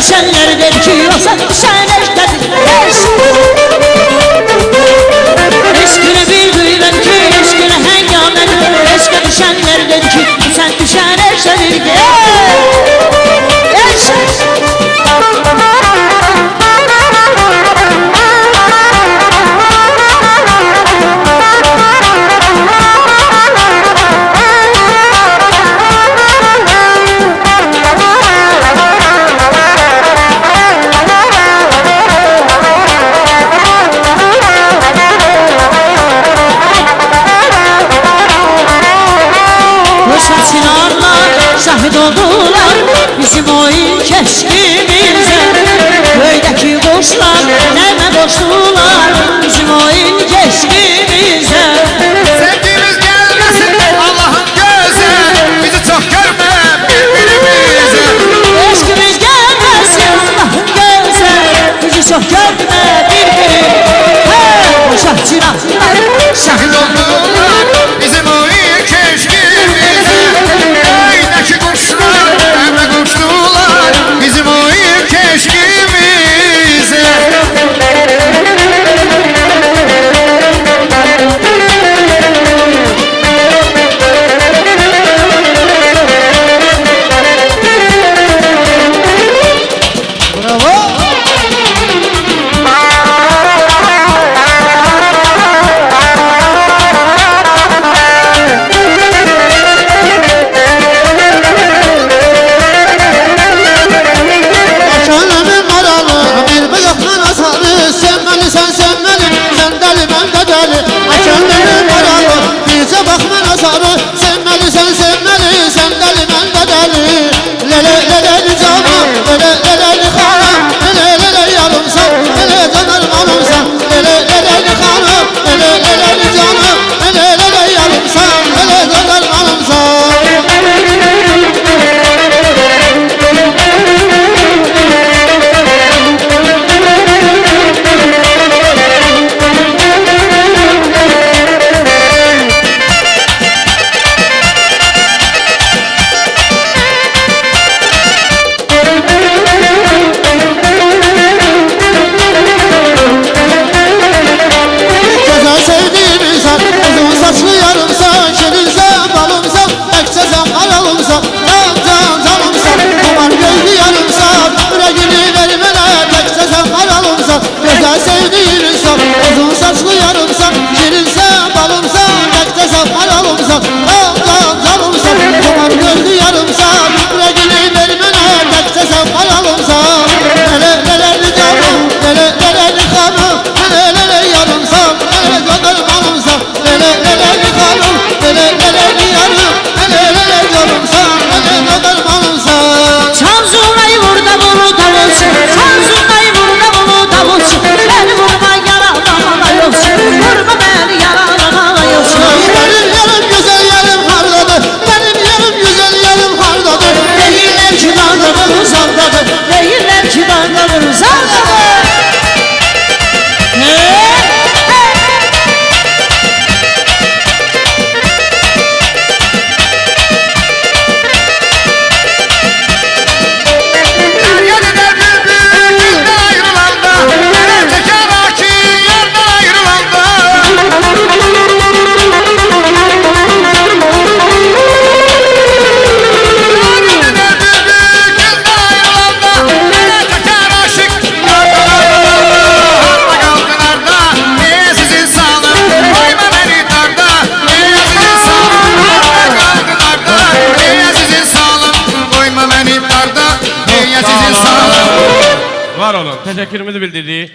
düşenler der ki yoksa düşenler dedir. Eşkine bir duyulan ki eşkine hengamen, eşke düşenler der ki sen düşenler dedir. Şahit oldular bizim oyun keşkimize, köydeki kuşlar neme boştular bizim oyun keşkimize. Sevgimiz gelmesin Allah'ın göze, bizi çok görme birbirimize. Eşkimiz gelmesin Allah'ın göze, bizi çok görme birbirimize. Boşak çıraqlar Şahit oldular bizim oyun keşkimize, köydeki kuşlar neme koştular bizim oyun keşkimize. Var olun. Teşekkürümüzü bildirdik.